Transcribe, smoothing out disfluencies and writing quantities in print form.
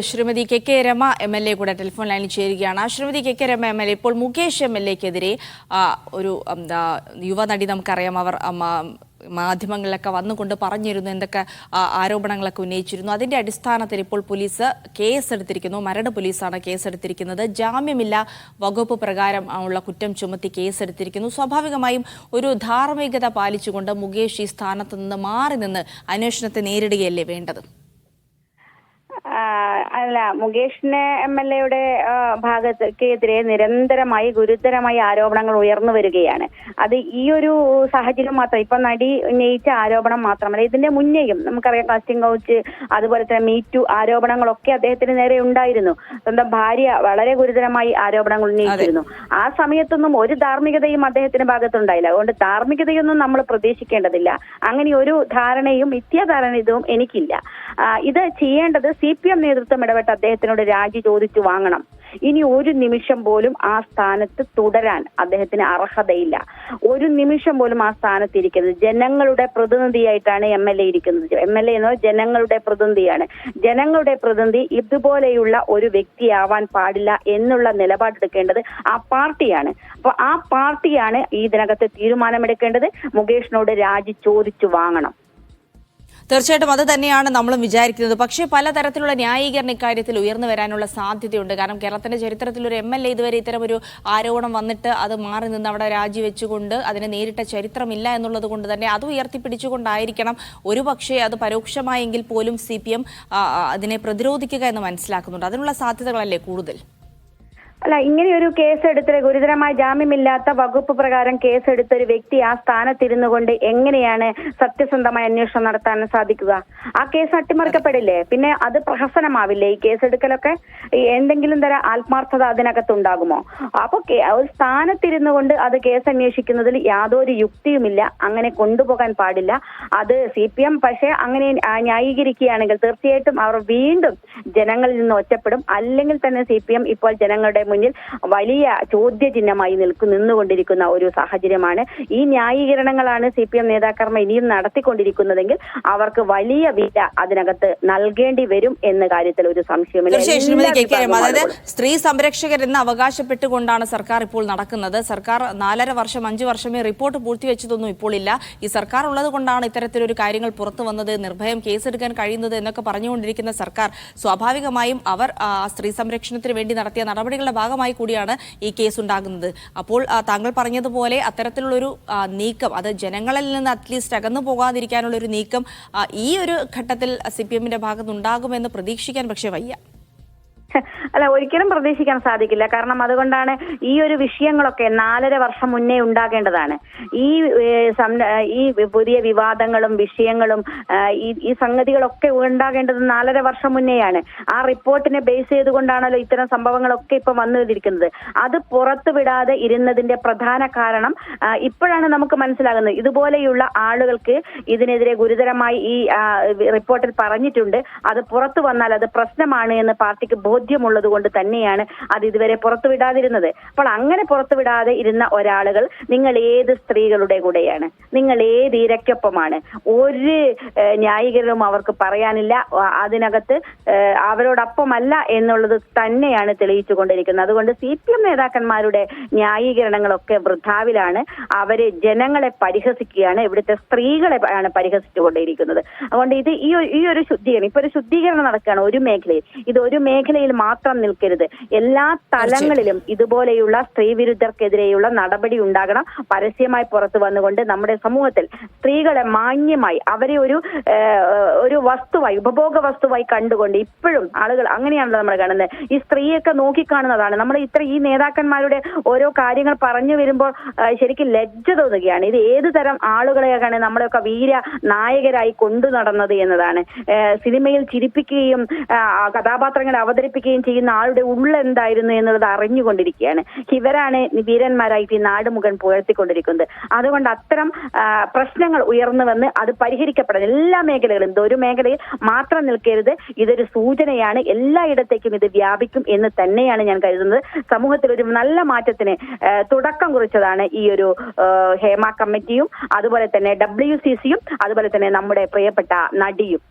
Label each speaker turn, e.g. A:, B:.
A: Shrimati K Rama MLA കൂടെ telephone ലൈനിൽ ചേരുകയാണ്. ശ്രീമതി കെ രമ എം.എൽ.എ, ഇപ്പോൾ മുകേഷ് എം.എൽ.എക്കെതിരെ ഒരു യുവനടി നമുക്കറിയാം, അവർ മാധ്യമങ്ങളിലൊക്കെ വന്നുകൊണ്ട് പറഞ്ഞിരുന്നു, എന്തൊക്കെ ആരോപണങ്ങളൊക്കെ ഉന്നയിച്ചിരുന്നു. അതിന്റെ അടിസ്ഥാനത്തിൽ ഇപ്പോൾ പോലീസ് കേസെടുത്തിരിക്കുന്നു. മരട് പോലീസാണ് കേസെടുത്തിരിക്കുന്നത്. ജാമ്യമില്ല വകുപ്പ് പ്രകാരം ഉള്ള കുറ്റം ചുമത്തി കേസെടുത്തിരിക്കുന്നു. സ്വാഭാവികമായും ഒരു ധാർമ്മികത പാലിച്ചുകൊണ്ട് മുകേഷ് ഈ സ്ഥാനത്ത് നിന്ന് മാറി നിന്ന് അന്വേഷണത്തെ നേരിടുകയല്ലേ വേണ്ടത്?
B: അല്ല, മുകേഷിനെ എം.എൽ.എയുടെ ഭാഗത്തേക്കെതിരെ നിരന്തരമായി ഗുരുതരമായ ആരോപണങ്ങൾ ഉയർന്നു വരികയാണ്. അത് ഈ ഒരു സാഹചര്യം മാത്രം, ഇപ്പൊ നടി ഉന്നയിച്ച ആരോപണം മാത്രമല്ല, ഇതിന്റെ മുന്നേയും നമുക്കറിയാം കാസ്റ്റിംഗ് കൗച്ച്, അതുപോലെ തന്നെ മീറ്റു ആരോപണങ്ങളൊക്കെ അദ്ദേഹത്തിന് നേരെ ഉണ്ടായിരുന്നു. സ്വന്തം ഭാര്യ വളരെ ഗുരുതരമായി ആരോപണങ്ങൾ ഉന്നയിച്ചിരുന്നു. ആ സമയത്തൊന്നും ഒരു ധാർമ്മികതയും അദ്ദേഹത്തിന്റെ ഭാഗത്തുണ്ടായില്ല. അതുകൊണ്ട് ധാർമ്മികതയൊന്നും നമ്മൾ പ്രതീക്ഷിക്കേണ്ടതില്ല. അങ്ങനെ ഒരു ധാരണയും മിഥ്യാധാരണ ഇതും എനിക്കില്ല. ഇത് ചെയ്യേണ്ടത് CPM നേതൃത്വം ഇടപെട്ട് അദ്ദേഹത്തിനോട് രാജി ചോദിച്ചു വാങ്ങണം. ഇനി ഒരു നിമിഷം പോലും ആ സ്ഥാനത്ത് തുടരാൻ അദ്ദേഹത്തിന് അർഹതയില്ല. ഒരു നിമിഷം പോലും ആ സ്ഥാനത്ത് ഇരിക്കരുത്. ജനങ്ങളുടെ പ്രതിനിധിയായിട്ടാണ് MLA ഇരിക്കുന്നത്. MLA എന്നത് ജനങ്ങളുടെ പ്രതിനിധിയാണ്. ജനങ്ങളുടെ പ്രതിനിധി ഇതുപോലെയുള്ള ഒരു വ്യക്തിയാവാൻ പാടില്ല എന്നുള്ള നിലപാടെടുക്കേണ്ടത് ആ പാർട്ടിയാണ്. അപ്പൊ ആ പാർട്ടിയാണ് ഇതിനകത്ത് തീരുമാനമെടുക്കേണ്ടത്. മുകേഷിനോട് രാജി ചോദിച്ചു വാങ്ങണം.
A: തീർച്ചയായിട്ടും അത് തന്നെയാണ് നമ്മളും വിചാരിക്കുന്നത്. പക്ഷേ പലതരത്തിലുള്ള ന്യായീകരണം ഇക്കാര്യത്തിൽ ഉയർന്നു വരാനുള്ള സാധ്യതയുണ്ട്. കാരണം കേരളത്തിന്റെ ചരിത്രത്തിൽ ഒരു MLA ഇതുവരെ ഇത്തരം ഒരു ആരോപണം വന്നിട്ട് അത് മാറി നിന്ന് അവിടെ രാജിവെച്ചുകൊണ്ട് അതിനെ നേരിട്ട ചരിത്രമില്ല എന്നുള്ളത് കൊണ്ട് തന്നെ അത് ഉയർത്തിപ്പിടിച്ചുകൊണ്ടായിരിക്കണം ഒരുപക്ഷെ അത് പരോക്ഷമായെങ്കിൽ പോലും CPM അതിനെ പ്രതിരോധിക്കുക എന്ന് മനസ്സിലാക്കുന്നുണ്ട്. അതിനുള്ള സാധ്യതകളല്ലേ കൂടുതൽ?
B: അല്ല, ഇങ്ങനെയൊരു കേസെടുത്ത ഗുരുതരമായ ജാമ്യമില്ലാത്ത വകുപ്പ് പ്രകാരം കേസെടുത്ത ഒരു വ്യക്തി ആ സ്ഥാനത്തിരുന്നു കൊണ്ട് എങ്ങനെയാണ് സത്യസന്ധമായ അന്വേഷണം നടത്താൻ സാധിക്കുക? ആ കേസ് അട്ടിമറിക്കപ്പെടില്ലേ? പിന്നെ അത് പ്രഹസനമാവില്ലേ ഈ കേസെടുക്കലൊക്കെ? എന്തെങ്കിലും തരം ആത്മാർത്ഥത അതിനകത്തുണ്ടാകുമോ? അപ്പൊ ഒരു സ്ഥാനത്തിരുന്നു കൊണ്ട് അത് കേസ് അന്വേഷിക്കുന്നതിൽ യാതൊരു യുക്തിയുമില്ല. അങ്ങനെ കൊണ്ടുപോകാൻ പാടില്ല. അത് CPM പക്ഷേ അങ്ങനെ ന്യായീകരിക്കുകയാണെങ്കിൽ തീർച്ചയായിട്ടും അവർ വീണ്ടും ജനങ്ങളിൽ നിന്ന് ഒറ്റപ്പെടും. അല്ലെങ്കിൽ തന്നെ CPM ഇപ്പോൾ ജനങ്ങളുടെ മുന്നിൽ വലിയ ചോദ്യചിഹ്നമായി നിന്നുകൊണ്ടിരിക്കുന്ന ഒരു സാഹചര്യമാണ്. ഈ ന്യായീകരണങ്ങളാണ് CPM നേതാക്കന്മാർ ഇനിയും നടത്തിക്കൊണ്ടിരിക്കുന്നതെങ്കിൽ അവർക്ക് വലിയ വില അതിനകത്ത് നൽകേണ്ടി വരും എന്ന കാര്യത്തിൽ ഒരു സംശയമില്ല.
A: അതായത് സ്ത്രീ സംരക്ഷകരെന്ന് അവകാശപ്പെട്ടുകൊണ്ടാണ് സർക്കാർ ഇപ്പോൾ നടക്കുന്നത്. സർക്കാർ 4.5 വർഷം 5 വർഷമേ റിപ്പോർട്ട് പൂർത്തിവെച്ചതൊന്നും ഇപ്പോൾ ഇല്ല. ഈ സർക്കാർ ഉള്ളത് കൊണ്ടാണ് ഇത്തരത്തിലൊരു കാര്യങ്ങൾ പുറത്തു വന്നത്, നിർഭയം കേസെടുക്കാൻ കഴിയുന്നത് എന്നൊക്കെ പറഞ്ഞുകൊണ്ടിരിക്കുന്ന സർക്കാർ സ്വാഭാവികമായും അവർ സ്ത്രീ സംരക്ഷണത്തിന് വേണ്ടി നടത്തിയ നടപടികളുടെ ഭാഗമായി കൂടിയാണ് ഈ കേസ് ഉണ്ടാകുന്നത്. അപ്പോൾ താങ്കൾ പറഞ്ഞതുപോലെ അത്തരത്തിലുള്ളൊരു നീക്കം, അത് ജനങ്ങളിൽ നിന്ന് അറ്റ്ലീസ്റ്റ് അകന്നു പോകാതിരിക്കാനുള്ള ഒരു നീക്കം ഈ ഒരു ഘട്ടത്തിൽ CPM-ന്റെ ഭാഗത്തുണ്ടാകുമെന്ന് പ്രതീക്ഷിക്കാൻ പക്ഷേ വയ്യ.
B: അല്ല, ഒരിക്കലും പ്രതീക്ഷിക്കാൻ സാധിക്കില്ല. കാരണം അതുകൊണ്ടാണ് ഈ ഒരു വിഷയങ്ങളൊക്കെ 4.5 വർഷം മുന്നേ ഉണ്ടാകേണ്ടതാണ്. ഈ പുതിയ വിവാദങ്ങളും വിഷയങ്ങളും ഈ സംഗതികളൊക്കെ ഉണ്ടാകേണ്ടത് 4.5 വർഷം മുന്നേയാണ്. ആ റിപ്പോർട്ടിനെ ബേസ് ചെയ്തുകൊണ്ടാണല്ലോ ഇത്തരം സംഭവങ്ങളൊക്കെ ഇപ്പൊ വന്നിരിക്കുന്നത്. അത് പുറത്തുവിടാതെ ഇരുന്നതിന്റെ പ്രധാന കാരണം ഇപ്പോഴാണ് നമുക്ക് മനസ്സിലാകുന്നത്. ഇതുപോലെയുള്ള ആളുകൾക്ക് ഇതിനെതിരെ ഗുരുതരമായി ഈ റിപ്പോർട്ടിൽ പറഞ്ഞിട്ടുണ്ട്. അത് പുറത്തു വന്നാൽ അത് പ്രശ്നമാണ് എന്ന് പാർട്ടിക്ക് ബോധ്യമുള്ളത് കൊണ്ട് തന്നെയാണ് അത് ഇതുവരെ പുറത്തുവിടാതിരുന്നത്. അപ്പോൾ അങ്ങനെ പുറത്തുവിടാതെ ഇരുന്ന ഒരാളുകൾ നിങ്ങൾ ഏത് സ്ത്രീകളുടെ കൂടെയാണ്, നിങ്ങൾ ഏത് ഇരയ്ക്കൊപ്പമാണ്? ഒരു ന്യായീകരണവും അവർക്ക് പറയാനില്ല. അതിനകത്ത് അവരോടൊപ്പമല്ല എന്നുള്ളത് തന്നെയാണ് തെളിയിച്ചുകൊണ്ടിരിക്കുന്നത്. അതുകൊണ്ട് CPM നേതാക്കന്മാരുടെ ന്യായീകരണങ്ങളൊക്കെ വൃഥാവിലാണ്. അവര് ജനങ്ങളെ പരിഹസിക്കുകയാണ്, ഇവിടുത്തെ സ്ത്രീകളെ ആണ് പരിഹസിച്ചുകൊണ്ടേയിരിക്കുന്നത്. അതുകൊണ്ട് ഇത് ഈ ഒരു ശുദ്ധീകരണം, ഇപ്പൊ ഒരു ശുദ്ധീകരണം നടക്കുകയാണ് ഒരു മേഖലയിൽ. ഇത് ഒരു മേഖലയിൽ മാത്രം നിൽക്കരുത്. എല്ലാ തലങ്ങളിലും ഇതുപോലെയുള്ള സ്ത്രീവിരുദ്ധർക്കെതിരെയുള്ള നടപടി ഉണ്ടാകണം. പരസ്യമായി പുറത്തു വന്നുകൊണ്ട് നമ്മുടെ സമൂഹത്തിൽ സ്ത്രീകളെ മാന്യമായി, അവരെ ഒരു വസ്തുവായി, ഉപഭോഗ വസ്തുവായി കണ്ടുകൊണ്ട് ഇപ്പോഴും ആളുകൾ അങ്ങനെയാണല്ലോ നമ്മൾ കാണുന്നത്. ഈ സ്ത്രീയൊക്കെ നോക്കിക്കാണുന്നതാണ്. നമ്മൾ ഈ നേതാക്കന്മാരുടെ ഓരോ കാര്യങ്ങൾ പറഞ്ഞു വരുമ്പോൾ ശരിക്കും ലജ്ജ തോന്നുകയാണ്. ഇത് ഏത് തരം ആളുകളെയാണ് നമ്മളെയൊക്കെ വീര നായകരായി കൊണ്ടു നടന്നത് എന്നതാണ്. സിനിമയിൽ ചിരിപ്പിക്കുകയും കഥാപാത്രങ്ങളെ അവതരിപ്പിക്കുകയും ചെയ്യുന്ന ആളുടെ ഉള്ളെന്തായിരുന്നു എന്നുള്ളത് അറിഞ്ഞുകൊണ്ടിരിക്കുകയാണ്. ഇവരാണ് വീരന്മാരായിട്ട് ഈ നാട് മുഴുവൻ പുകഴ്ത്തിക്കൊണ്ടിരിക്കുന്നത്. അതുകൊണ്ട് അത്തരം പ്രശ്നങ്ങൾ ഉയർന്നു വന്ന് അത് പരിഹരിക്കപ്പെടാൻ എല്ലാ മേഖലകളും, ഇതൊരു മേഖലയിൽ മാത്രം നിൽക്കരുത്. ഇതൊരു സൂചനയാണ്. എല്ലായിടത്തേക്കും ഇത് വ്യാപിക്കും എന്ന് തന്നെയാണ് ഞാൻ കരുതുന്നത്. സമൂഹത്തിൽ ഒരു നല്ല മാറ്റത്തിന് തുടക്കം കുറിച്ചതാണ് ഈ ഒരു ഹേമ കമ്മിറ്റിയും അതുപോലെ തന്നെ WCC-യും അതുപോലെ തന്നെ നമ്മുടെ പ്രിയപ്പെട്ട നടിയും.